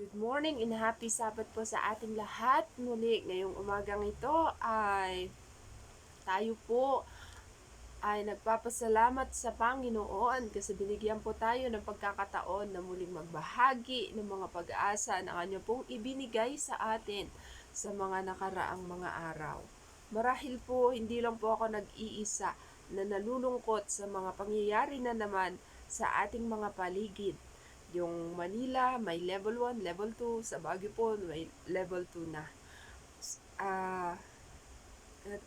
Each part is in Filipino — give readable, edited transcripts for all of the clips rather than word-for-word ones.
Good morning and happy Sabbath po sa ating lahat. Muli, ngayong umagang ito ay tayo po ay nagpapasalamat sa Panginoon kasi binigyan po tayo ng pagkakataon na muling magbahagi ng mga pag-asa na kanya pong ibinigay sa atin sa mga nakaraang mga araw. Marahil po, hindi lang po ako nag-iisa na nalulungkot sa mga pangyayari na naman sa ating mga paligid. Yung Manila, may level 1, level 2. Sa Baguio po, may level 2 na.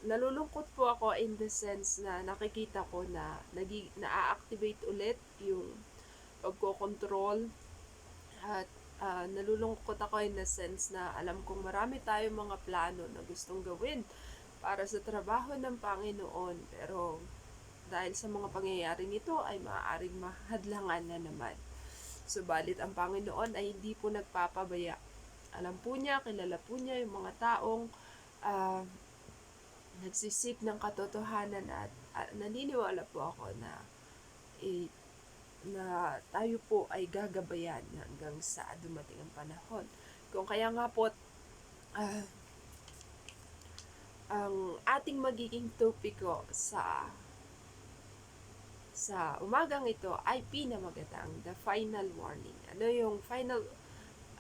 Nalulungkot po ako in the sense na nakikita ko na na-activate ulit yung pagkokontrol at nalulungkot ako in the sense na alam kong marami tayong mga plano na gustong gawin para sa trabaho ng Panginoon, pero dahil sa mga pangyayari nito ay maaaring mahadlangan na naman. Subalit ang Panginoon ay hindi po nagpapabaya. Alam po niya, kilala po niya yung mga taong nagsisik ng katotohanan at naniniwala po ako na tayo po ay gagabayan hanggang sa dumating ang panahon. Kung kaya nga po, ang ating magiging topiko sa umagang ito ay pinamagatang the final warning. Ano yung final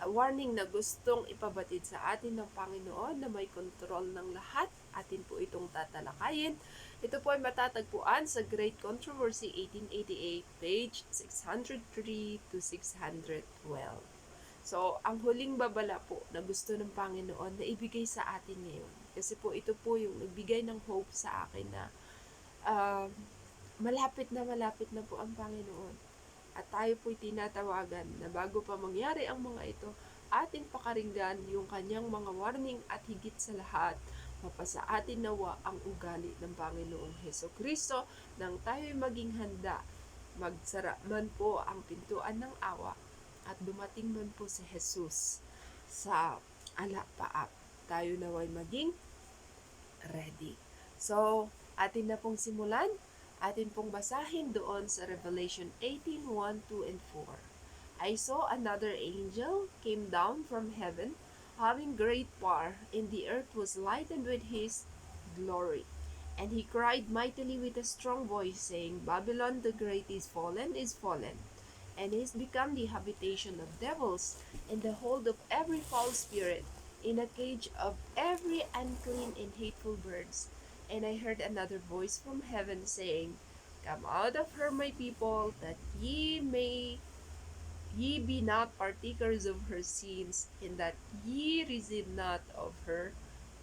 warning na gustong ipabatid sa atin ng Panginoon na may kontrol ng lahat? Atin po itong tatalakayin. Ito po ay matatagpuan sa Great Controversy 1888, page 603 to 612. So, ang huling babala po na gusto ng Panginoon na ibigay sa atin ngayon. Kasi po ito po yung nagbigay ng hope sa akin na malapit na po ang Panginoon. At tayo po'y tinatawagan na bago pa mangyari ang mga ito, ating pakaringgan yung kanyang mga warning at higit sa lahat, mapasa atin nawa ang ugali ng Panginoong Hesukristo nang tayo'y maging handa. Magsara man po ang pintuan ng awa at dumating man po si Jesus sa alapaap. Tayo nawa'y maging ready. So, atin na pong simulan. Atin pong basahin doon sa Revelation 18:1, 2, and 4. I saw another angel came down from heaven, having great power, and the earth was lightened with his glory. And he cried mightily with a strong voice, saying, Babylon the great is fallen, and is become the habitation of devils, and the hold of every foul spirit, in a cage of every unclean and hateful birds. And I heard another voice from heaven saying, Come out of her, my people, that ye be not partakers of her sins, and that ye receive not of her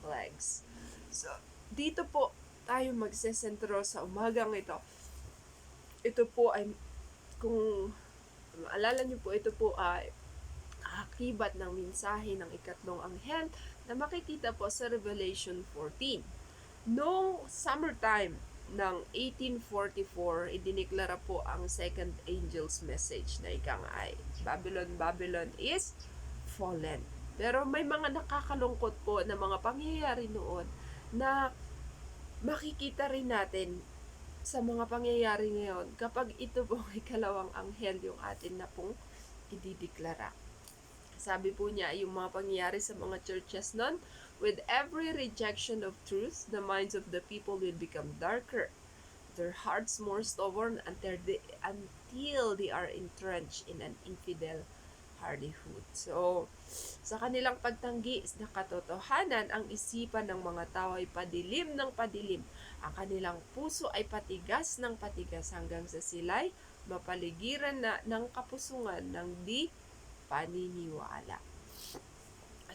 plagues. So, dito po tayo magsesentro sa umagang ito. Ito po ay, kung maalala niyo po, ito po ay akibat ng mensahe ng ikatlong anghel na makikita po sa Revelation 14. Noong summertime ng 1844, idineklara po ang second angel's message na ika nga ay Babylon is fallen. Pero may mga nakakalungkot po na mga pangyayari noon na makikita rin natin sa mga pangyayari ngayon kapag ito po ay kalawang anghel yung atin na pong idideklara. Sabi po niya, yung mga pangyayari sa mga churches nun, with every rejection of truth, the minds of the people will become darker, their hearts more stubborn until they are entrenched in an infidel hardihood. So, sa kanilang pagtanggi ng katotohanan, ang isipan ng mga tao ay padilim ng padilim. Ang kanilang puso ay patigas ng patigas hanggang sa sila'y mapaligiran na ng kapusungan ng di paniniwala.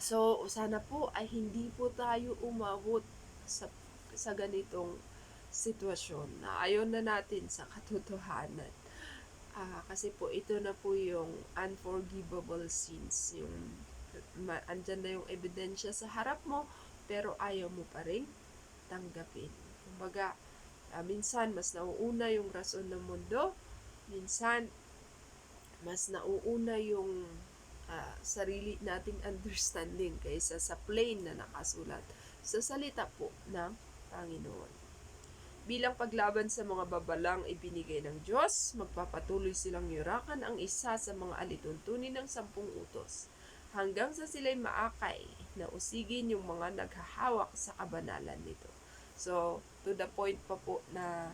So, sana po ay hindi po tayo umabot sa ganitong sitwasyon na ayaw na natin sa katotohanan. Kasi po ito na po yung unforgivable sins. Yung andyan na yung ebidensya sa harap mo, pero ayaw mo pa rin tanggapin. Kumbaga, minsan mas nauuna yung rason ng mundo, minsan mas nauuna yung sarili nating understanding kaysa sa plain na nakasulat sa salita po ng Panginoon. Bilang paglaban sa mga babalang ibinigay ng Diyos, magpapatuloy silang yurakan ang isa sa mga alituntunin ng 10 utos. hanggang sa sila'y maakay na usigin yung mga naghahawak sa kabanalan nito. So, to the point pa po na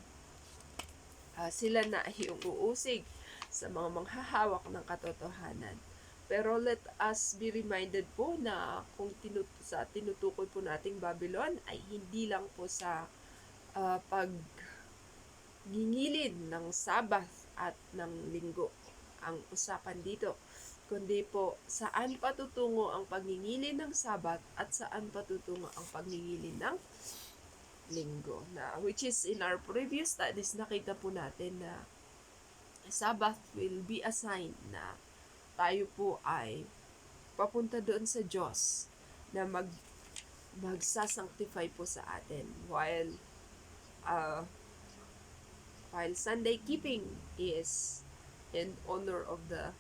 sila na yung uusig sa mga manghahawak ng katotohanan. Pero let us be reminded po na kung tinutukoy po nating Babylon ay hindi lang po sa paggingilid ng Sabbath at ng Linggo ang usapan dito, kundi po saan patutungo ang pagngingilid ng Sabat at saan patutungo ang pagngingilid ng Linggo. Which is in our previous studies, nakita po natin na Sabbath will be a sign na tayo po ay papunta doon sa Diyos na magsasanctify po sa atin, while Sunday keeping is in honor of the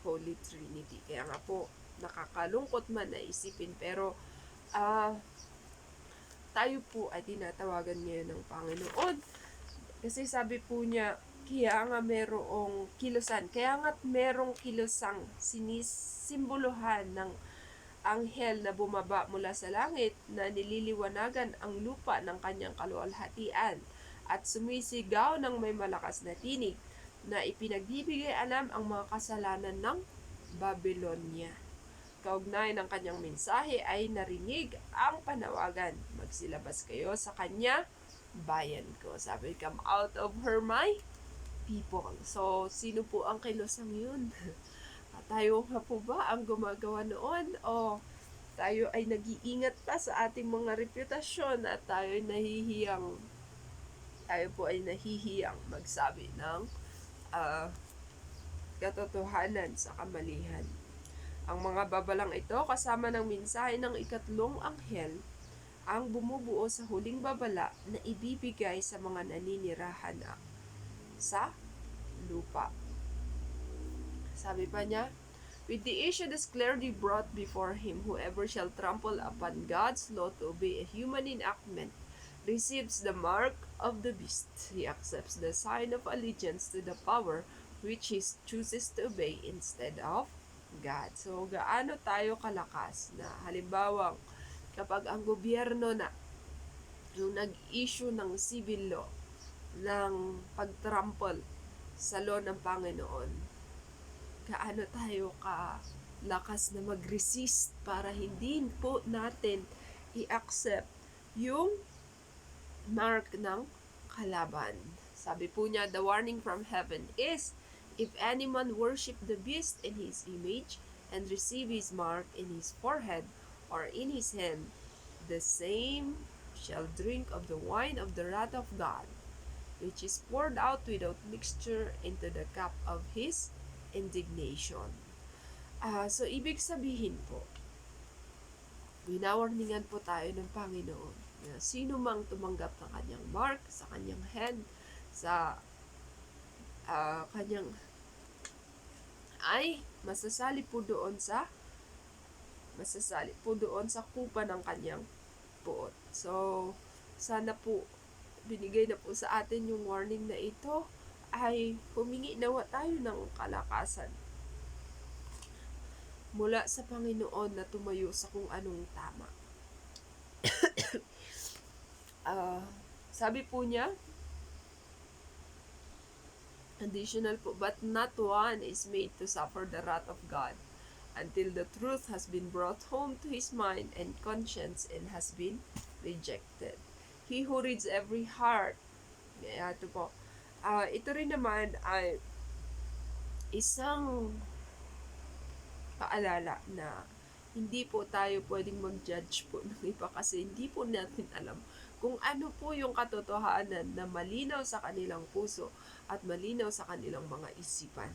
Holy Trinity. Kaya nga po, nakakalungkot man na isipin, pero tayo po ay tinatawagan ngayon ng Panginoon. Kasi sabi po niya, kaya nga merong kilusan. Kaya nga merong kilusang sinisimbolohan ng anghel na bumaba mula sa langit na nililiwanagan ang lupa ng kanyang kaluwalhatian at sumisigaw ng may malakas na tinig na ipinagbibigay alam ang mga kasalanan ng Babylonia. Kaugnay ng kanyang mensahe ay narinig ang panawagan, magsilabas kayo sa kanya, bayan ko. Sabi, come out of her, my people. So, sino po ang kilusang yun? Tayo nga po ba ang gumagawa noon? O tayo ay nag-iingat pa sa ating mga reputasyon at tayo po ay nahihiyang magsabi ng katotohanan sa kamalian. Ang mga babalang ito kasama ng mensahe ng ikatlong anghel ang bumubuo sa huling babala na ibibigay sa mga naninirahan sa lupa. Sabi pa niya, with the issue is clearly brought before him, whoever shall trample upon God's law to obey a human enactment receives the mark of the beast. He accepts the sign of allegiance to the power which he chooses to obey instead of God. So, gaano tayo kalakas na halimbawa kapag ang gobyerno na yung nag-issue ng civil law, ng pagtrample sa law ng Panginoon, gaano tayo kalakas na mag-resist para hindi po natin i-accept yung mark ng kalaban. Sabi po niya, the warning from heaven is, if any man worship the beast in his image and receive his mark in his forehead or in his hand, the same shall drink of the wine of the wrath of God, which is poured out without mixture into the cup of his indignation. So, ibig sabihin po, winawarningan po tayo ng Panginoon na sino mang tumanggap ng kanyang mark sa kanyang head, sa kanyang ay masasali po doon sa kupa ng kanyang puot. So, sana po binigay na po sa atin yung warning na ito, ay humingi nawa tayo ng kalakasan mula sa Panginoon na tumayo sa kung anong tama. Sabi po niya, additional po, but not one is made to suffer the wrath of God until the truth has been brought home to his mind and conscience and has been rejected. He who reads every heart, ito po, ito rin naman ay isang paalala na hindi po tayo pwedeng mag-judge po ng iba kasi hindi po natin alam kung ano po yung katotohanan na malinaw sa kanilang puso at malinaw sa kanilang mga isipan,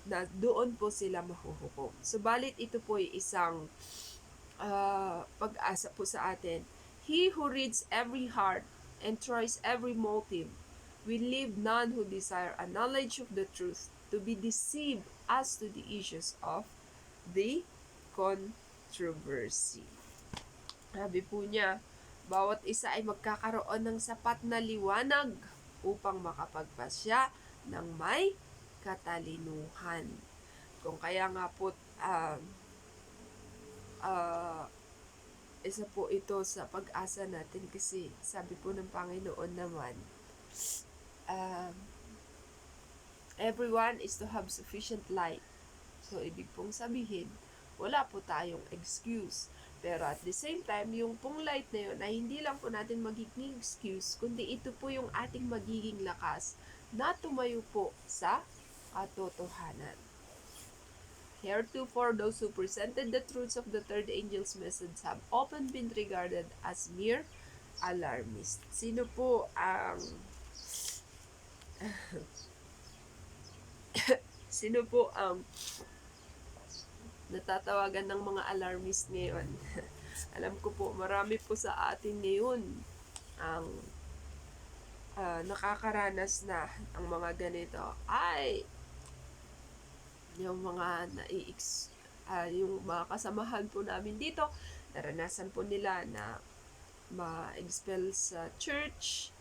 na doon po sila mahuhukom. Subalit ito po ay isang pag-asa po sa atin. He who reads every heart and tries every motive will leave none who desire a knowledge of the truth to be deceived as to the issues of the controversy. Sabi po niya, bawat isa ay magkakaroon ng sapat na liwanag upang makapagpasya ng may katalinuhan. Kung kaya nga po ah, isa po ito sa pag-asa natin kasi sabi po ng Panginoon naman, um, everyone is to have sufficient light. So, ibig pong sabihin, wala po tayong excuse. Pero at the same time, yung pong light na yun ay hindi lang po natin magiging excuse, kundi ito po yung ating magiging lakas na tumayo po sa katotohanan. Heretofore, those who presented the truths of the third angel's message have often been regarded as mere alarmists. Sino po ang sino po ang natatawagan ng mga alarmist ngayon? Alam ko po, marami po sa atin ngayon ang nakakaranas na ang mga ganito ay yung mga yung mga kasamahan po namin dito, naranasan po nila na ma-expel sa church,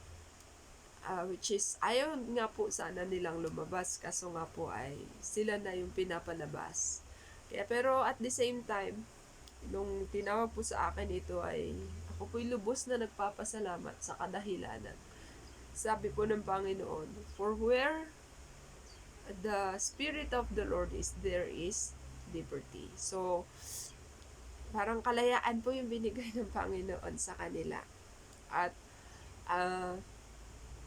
which is ayaw nga po sana nilang lumabas, kaso nga po ay sila na yung pinapalabas. Kaya pero at the same time, nung tinawag po sa akin ito ay ako po'y lubos na nagpapasalamat sa kadahilanan. Sabi po ng Panginoon, for where the Spirit of the Lord is, there is liberty. So, parang kalayaan po yung binigay ng Panginoon sa kanila. At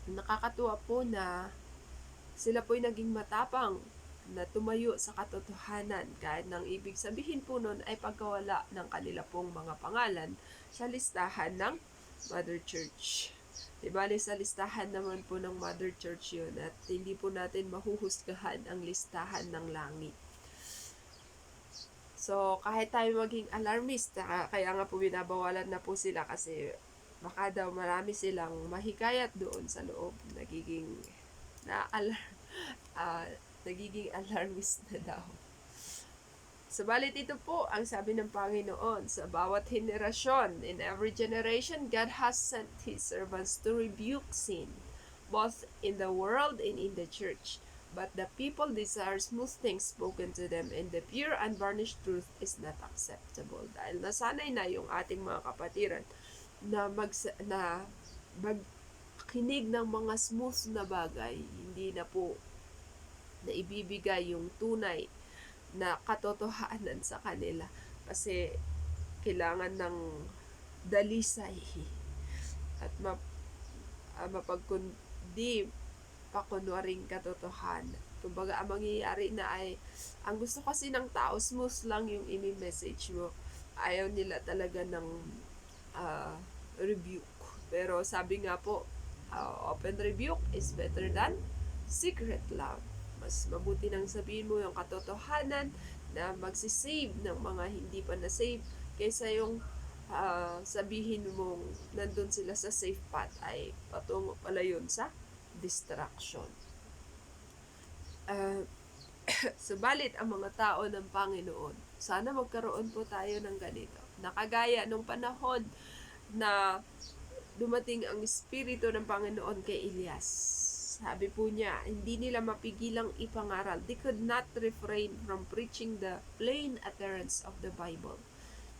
nakakatuwa po na sila po'y naging matapang na tumayo sa katotohanan kahit nang ibig sabihin po nun ay pagkawala ng kanila pong mga pangalan sa listahan ng Mother Church. Diba, sa listahan naman po ng Mother Church yun at hindi po natin mahuhusgahan ang listahan ng langit. So, kahit tayo maging alarmist, kaya nga po binabawalan na po sila kasi baka daw marami silang mahikayat doon sa loob. Nagiging alarmist na daw. Subalit ito po ang sabi ng Panginoon sa bawat henerasyon. In every generation, God has sent His servants to rebuke sin, both in the world and in the church. But the people desire smooth things spoken to them, and the pure unvarnished truth is not acceptable. Dahil nasanay na yung ating mga kapatiran na magkinig ng mga smooth na bagay, hindi na po na ibibigay yung tunay na katotohanan sa kanila kasi kailangan ng dalisay at mapagkundi pakunwaring katotohanan. Kumbaga, ang mangyayari na ay ang gusto kasi ng tao, smooth lang yung imi-message mo. Ayaw nila talaga ng rebuke. Pero sabi nga po, open rebuke is better than secret love. Mas mabuti nang sabihin mo yung katotohanan na magsisave ng mga hindi pa na-save kaysa yung sabihin mong nandun sila sa safe path ay patungo pala yun sa distraction. Subalit ang mga tao ng Panginoon, sana magkaroon po tayo ng ganito. Nakagaya nung panahon na dumating ang Espiritu ng Panginoon kay Elias. Sabi po niya, hindi nila mapigilang ipangaral. They could not refrain from preaching the plain utterance of the Bible,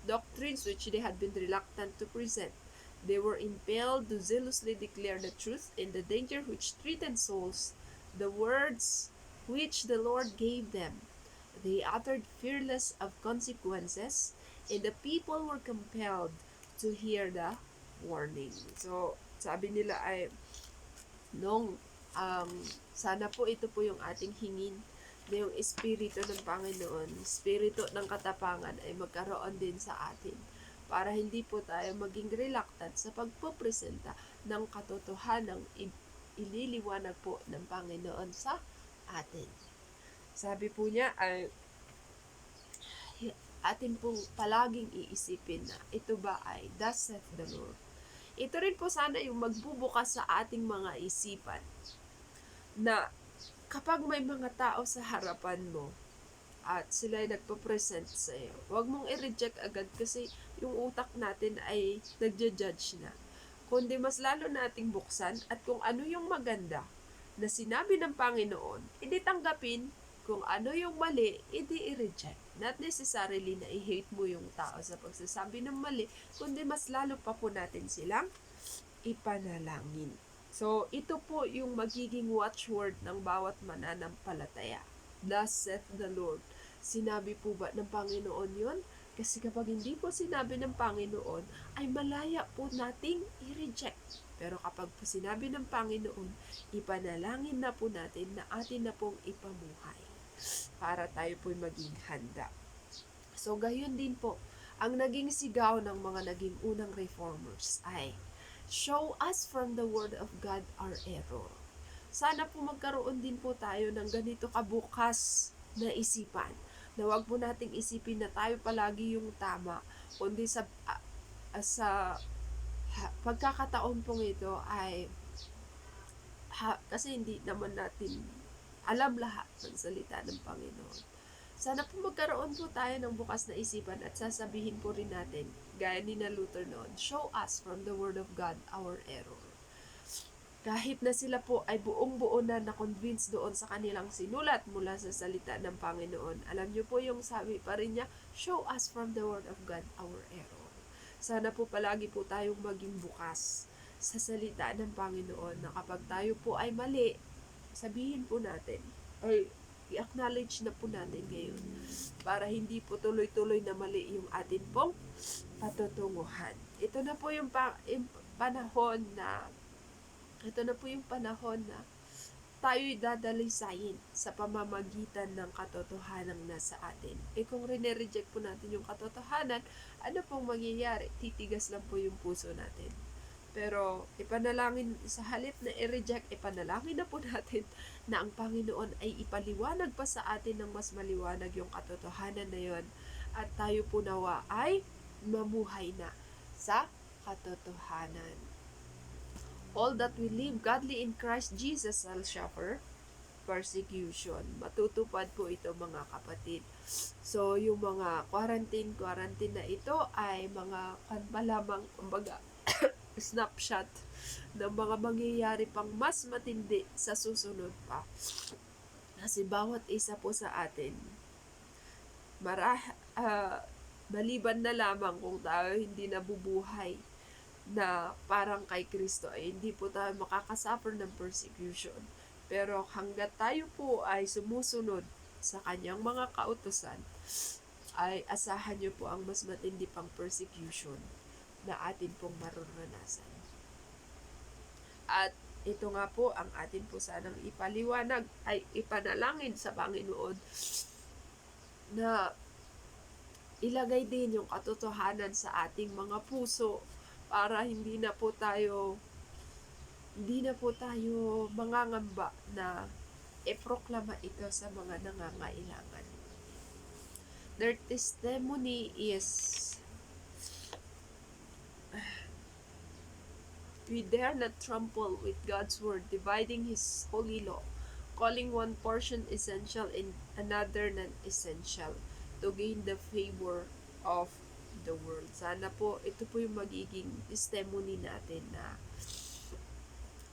doctrines which they had been reluctant to present. They were impelled to zealously declare the truth in the danger which threatened souls, the words which the Lord gave them. They uttered fearless of consequences, and the people were compelled to hear the warning. So, sabi nila ay, sana po ito po yung ating hingin na yung Espiritu ng Panginoon, Espiritu ng katapangan ay magkaroon din sa atin para hindi po tayo maging reluctant sa pagpupresenta ng katotohanang ililiwanag po ng Panginoon sa atin. Sabi po niya ay atin pong palaging iisipin na ito ba ay thus saith the Lord. Ito rin po sana yung magbubukas sa ating mga isipan na kapag may mga tao sa harapan mo at sila ay nagpo-present sa iyo, huwag mong i-reject agad kasi yung utak natin ay nagja-judge na. Kundi mas lalo nating buksan at kung ano yung maganda na sinabi ng Panginoon, hindi tanggapin, kung ano yung mali, i-reject. Not necessarily na i-hate mo yung tao sa pagsasabi ng mali, kundi mas lalo pa po natin silang ipanalangin. So, ito po yung magiging watchword ng bawat mananampalataya. Thus saith the Lord. Sinabi po ba ng Panginoon yun? Kasi kapag hindi po sinabi ng Panginoon, ay malaya po nating i-reject. Pero kapag po sinabi ng Panginoon, ipanalangin na po natin na atin na pong ipamuhay para tayo po'y maging handa. So, gayon din po, ang naging sigaw ng mga naging unang reformers ay, show us from the Word of God our error. Sana po magkaroon din po tayo ng ganito kabukas na isipan, na wag po nating isipin na tayo palagi yung tama, kundi sa pagkakataon pong ito ay kasi hindi naman natin alam lahat ng salita ng Panginoon. Sana po magkaroon po tayo ng bukas na isipan at sasabihin po rin natin, gaya ni na Luther noon, show us from the Word of God our error. Kahit na sila po ay buong-buo na na-convince doon sa kanilang sinulat mula sa salita ng Panginoon, alam niyo po yung sabi pa rin niya, show us from the Word of God our error. Sana po palagi po tayong maging bukas sa salita ng Panginoon na kapag tayo po ay mali, sabihin po natin, ay i-acknowledge na po natin ngayon para hindi po tuloy-tuloy na mali yung atin pong patutunguhan. Ito na po yung panahon na tayo'y dadalisayin sa pamamagitan ng katotohanan nasa atin. Kung reject po natin yung katotohanan, ano pong mangyayari? Titigas lang po yung puso natin. Pero ipanalangin, sa halip na i-reject, ipanalangin na po natin na ang Panginoon ay ipaliwanag pa sa atin ng mas maliwanag yung katotohanan na yon, at tayo po nawa ay mamuhay na sa katotohanan. All that we live godly in Christ Jesus shall suffer persecution. Matutupad po ito, mga kapatid. So, yung mga quarantine na ito ay mga lamang, kumbaga, snapshot ng mga mangyayari pang mas matindi sa susunod pa. Kasi bawat isa po sa atin, maliban na lamang kung tayo hindi nabubuhay na parang kay Kristo, ay hindi po tayo makakasuffer ng persecution. Pero hanggat tayo po ay sumusunod sa kanyang mga kautusan, ay asahan niyo po ang mas matindi pang persecution na atin pong maruranasan. At ito nga po ang atin po sanang ipaliwanag, ay ipanalangin sa Panginoon na ilagay din yung katotohanan sa ating mga puso para hindi na po tayo mangangamba na iproklama ito sa mga nangangailangan. Their testimony is, we dare not trample with God's word, dividing His holy law, calling one portion essential and another non-essential, to gain the favor of the world. Sana po, ito po yung magiging testimony natin na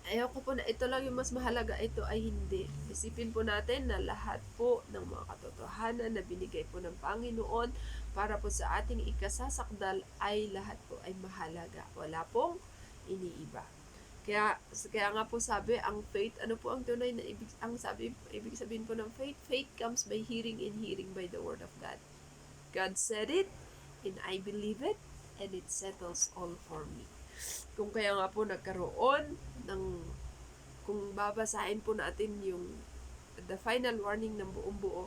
ayoko po na ito lang yung mas mahalaga, ito ay hindi. Isipin po natin na lahat po ng mga katotohanan na binigay po ng Panginoon para po sa ating ikasasakdal ay lahat po ay mahalaga. Wala pong iniiba. Kaya nga po sabi, ang faith, ano po ang tunay na ibig sabihin po ng faith? Faith comes by hearing, and hearing by the word of God. God said it, and I believe it, and it settles all for me. Kung kaya nga po nagkaroon kung babasahin po natin yung the final warning ng buong buo,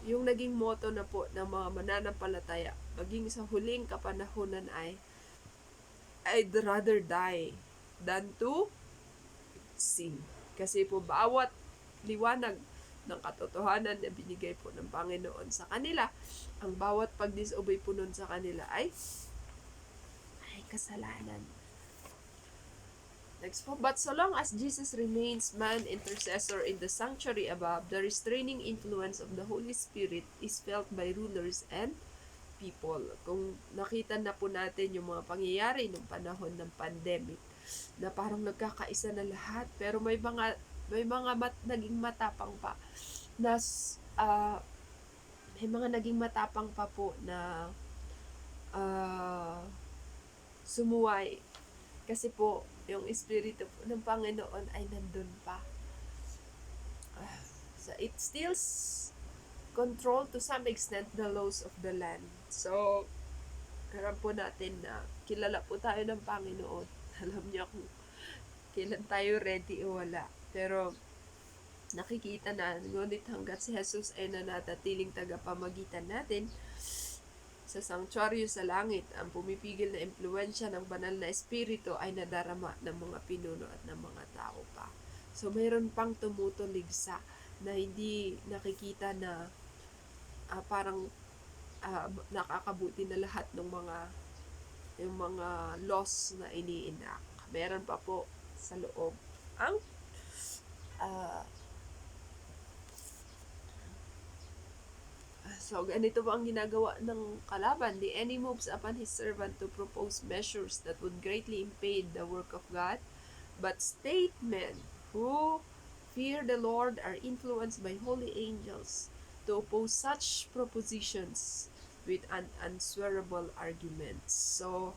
yung naging motto na po ng mga mananampalataya, maging sa huling kapanahunan ay, I'd rather die than to sin. Kasi po bawat liwanag ng katotohanan na binigay po ng Panginoon sa kanila, ang bawat pag-disobey po nun sa kanila ay kasalanan. Next po, but so long as Jesus remains man intercessor in the sanctuary above, the restraining influence of the Holy Spirit is felt by rulers and people. Kung nakita na po natin yung mga pangyayari ng panahon ng pandemic, na parang nagkakaisa na lahat, pero may mga naging matapang pa na ah, may mga naging matapang pa po na sumuway. Kasi po, yung Espiritu po ng Panginoon ay nandun pa. So, it still control to some extent the laws of the land. So, alam po natin na kilala po tayo ng Panginoon. Alam niya kung kailan tayo ready o wala. Pero, nakikita na, ngunit hanggat si Jesus ay nanatatiling tagapamagitan natin, sa sanctuaryo sa langit, ang pumipigil na impluensya ng banal na espiritu ay nadarama ng mga pinuno at ng mga tao pa. So, mayroon pang tumutuligsa na hindi nakikita na parang nakakabuti na lahat ng yung mga laws na iniinak. Meron pa po sa loob ang so, ganito po ang ginagawa ng kalaban. The enemy moves upon his servant to propose measures that would greatly impede the work of God. But statesmen who fear the Lord are influenced by holy angels to oppose such propositions with unswearable arguments. So,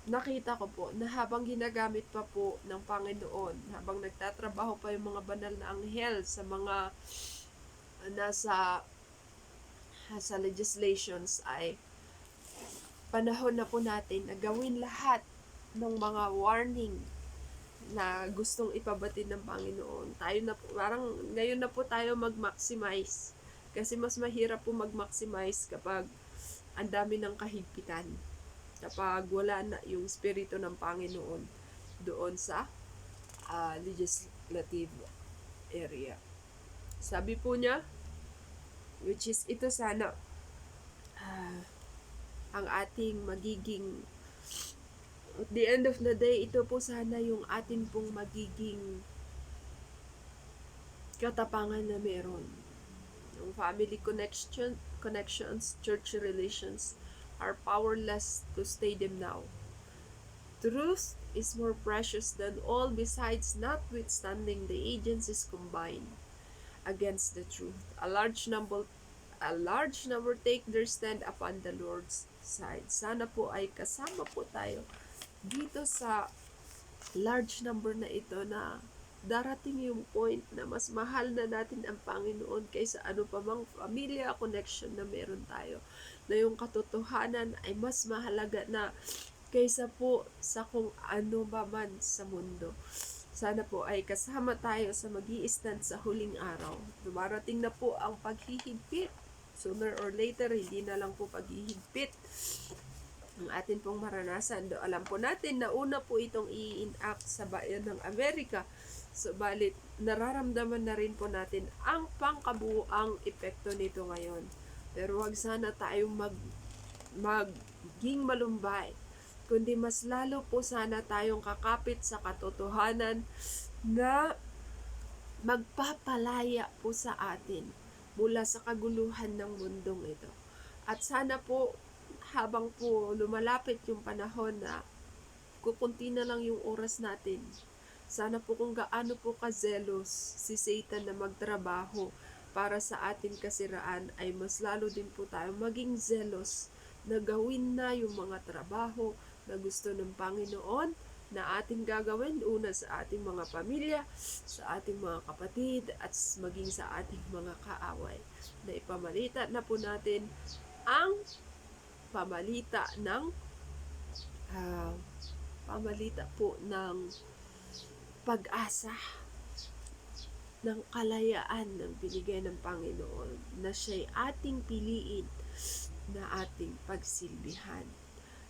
nakita ko po na habang ginagamit pa po ng Panginoon, habang nagtatrabaho pa yung mga banal na anghel sa mga nasa legislations, ay panahon na po natin na gawin lahat ng mga warning na gustong ipabatid ng Panginoon. Tayo na po, parang ngayon na po tayo mag-maximize. Kasi mas mahirap po mag-maximize kapag ang dami ng kahigpitan. Kapag wala na yung Espiritu ng Panginoon doon sa legislative area. Sabi po niya, which is ito sana ang ating magiging, at the end of the day, ito po sana yung atin pong magiging katapangan na meron. Yung family connections, church relations are powerless to stay them now. Truth is more precious than all besides, notwithstanding the agencies combined against the truth. A large number take their stand upon the Lord's side. Sana po ay kasama po tayo dito sa large number na ito, na darating yung point na mas mahal na natin ang Panginoon kaysa ano pa mang familia connection na meron tayo. Na yung katotohanan ay mas mahalaga na kaysa po sa kung ano ba man sa mundo. Sana po ay kasama tayo sa mag-i-stand sa huling araw. Dumarating na po ang paghihigpit. Sooner or later, hindi na lang po paghihigpit ang atin pong maranasan. Alam po natin na una po itong i-enact sa bayan ng Amerika. Subalit, nararamdaman na rin po natin ang pangkabuuang epekto nito ngayon. Pero wag sana tayong maging malumbay, kundi mas lalo po sana tayong kakapit sa katotohanan na magpapalaya po sa atin mula sa kaguluhan ng mundong ito. At sana po, habang po lumalapit yung panahon na kukunti na lang yung oras natin, sana po kung gaano po kazelos si Satan na magtrabaho para sa ating kasiraan, ay mas lalo din po tayo maging zelos na gawin na yung mga trabaho na gusto ng Panginoon na ating gagawin, una sa ating mga pamilya, sa ating mga kapatid, at maging sa ating mga kaaway. Na ipamalita na po natin ang pamalita po ng pag-asa, ng kalayaan ng binigay ng Panginoon, na siya'y ating piliin, na ating pagsilbihan.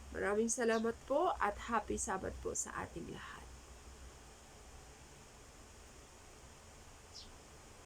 Maraming salamat po at happy Sabat po sa ating lahat.